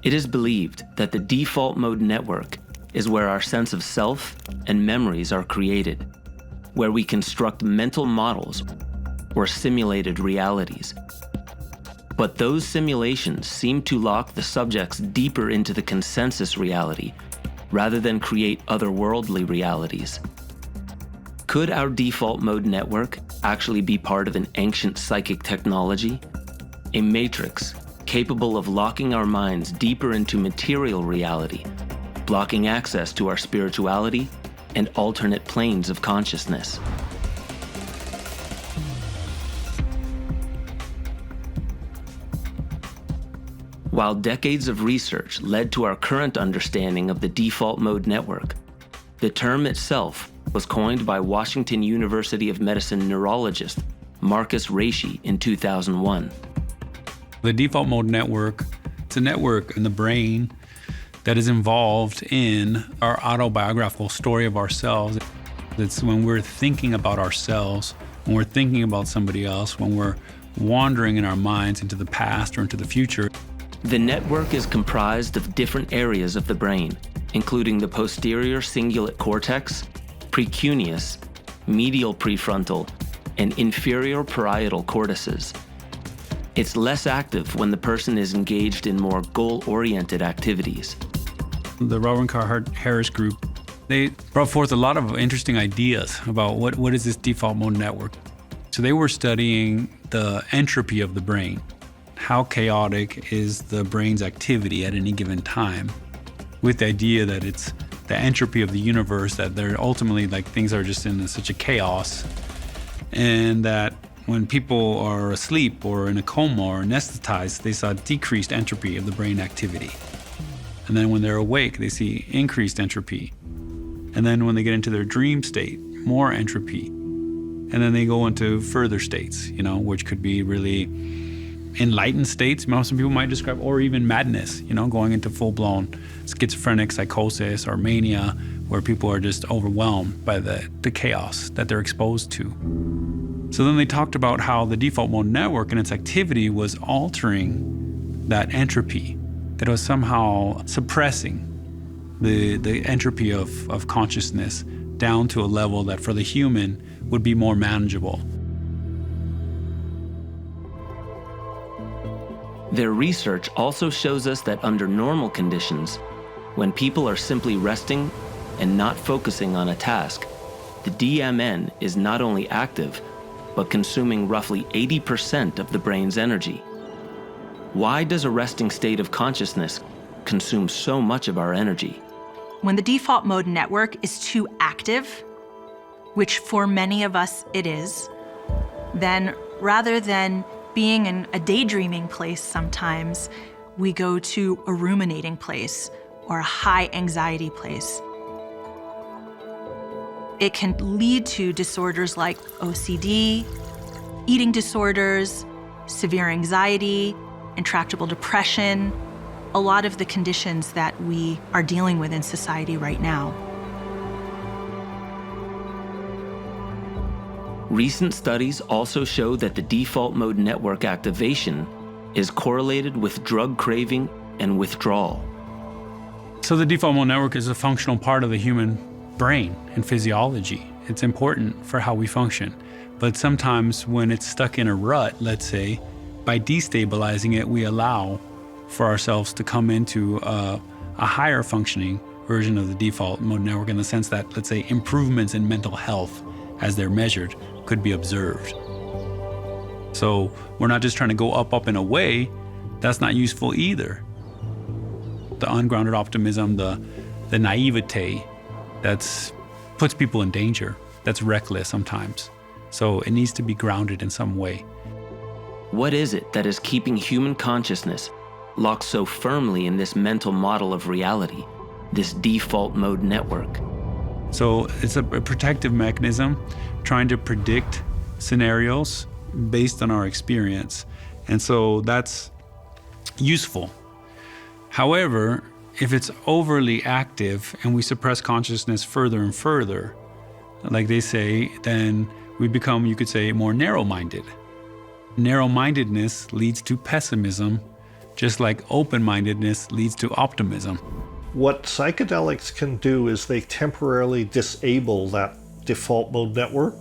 It is believed that the default mode network is where our sense of self and memories are created, where we construct mental models or simulated realities. But those simulations seem to lock the subjects deeper into the consensus reality rather than create otherworldly realities. Could our default mode network actually be part of an ancient psychic technology? A matrix capable of locking our minds deeper into material reality, blocking access to our spirituality and alternate planes of consciousness. While decades of research led to our current understanding of the default mode network, the term itself was coined by Washington University of Medicine neurologist Marcus Reishi in 2001. The default mode network, it's a network in the brain that is involved in our autobiographical story of ourselves. It's when we're thinking about ourselves, when we're thinking about somebody else, when we're wandering in our minds into the past or into the future. The network is comprised of different areas of the brain, including the posterior cingulate cortex, precuneus, medial prefrontal, and inferior parietal cortices. It's less active when the person is engaged in more goal-oriented activities. The Robin Carhart Harris group, they brought forth a lot of interesting ideas about what is this default mode network. So they were studying the entropy of the brain. How chaotic is the brain's activity at any given time, with the idea that it's the entropy of the universe, that they're ultimately like things are just in such a chaos, and that when people are asleep or in a coma or anesthetized, they saw decreased entropy of the brain activity. And then when they're awake, they see increased entropy. And then when they get into their dream state, more entropy. And then they go into further states, which could be really enlightened states, some people might describe, or even madness, going into full-blown schizophrenic psychosis or mania, where people are just overwhelmed by the chaos that they're exposed to. So then they talked about how the default mode network and its activity was altering that entropy, that it was somehow suppressing the entropy of consciousness down to a level that for the human would be more manageable. Their research also shows us that under normal conditions, when people are simply resting and not focusing on a task, the DMN is not only active, but consuming roughly 80% of the brain's energy. Why does a resting state of consciousness consume so much of our energy? When the default mode network is too active, which for many of us it is, then rather than being in a daydreaming place sometimes, we go to a ruminating place or a high anxiety place. It can lead to disorders like OCD, eating disorders, severe anxiety, intractable depression, a lot of the conditions that we are dealing with in society right now. Recent studies also show that the default mode network activation is correlated with drug craving and withdrawal. So the default mode network is a functional part of the human brain and physiology. It's important for how we function. But sometimes when it's stuck in a rut, let's say, by destabilizing it, we allow for ourselves to come into a higher functioning version of the default mode network, in the sense that, let's say, improvements in mental health as they're measured could be observed. So we're not just trying to go up and away. That's not useful either. The ungrounded optimism, the naivete, that puts people in danger. That's reckless sometimes. So it needs to be grounded in some way. What is it that is keeping human consciousness locked so firmly in this mental model of reality, this default mode network? So it's a protective mechanism trying to predict scenarios based on our experience. And so that's useful. However, if it's overly active and we suppress consciousness further and further, like they say, then we become, you could say, more narrow-minded. Narrow-mindedness leads to pessimism, just like open-mindedness leads to optimism. What psychedelics can do is they temporarily disable that default mode network.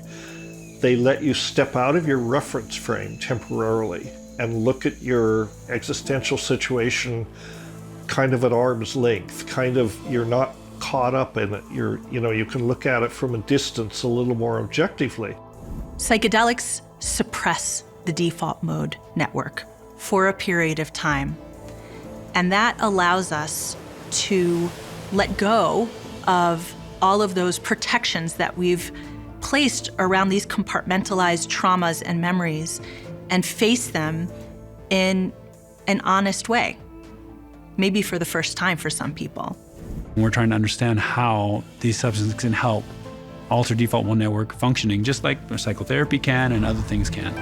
They let you step out of your reference frame temporarily and look at your existential situation kind of at arm's length, kind of you're not caught up in it. You can look at it from a distance a little more objectively. Psychedelics suppress the default mode network for a period of time. And that allows us to let go of all of those protections that we've placed around these compartmentalized traumas and memories and face them in an honest way, maybe for the first time for some people. We're trying to understand how these substances can help alter default mode network functioning, just like psychotherapy can and other things can.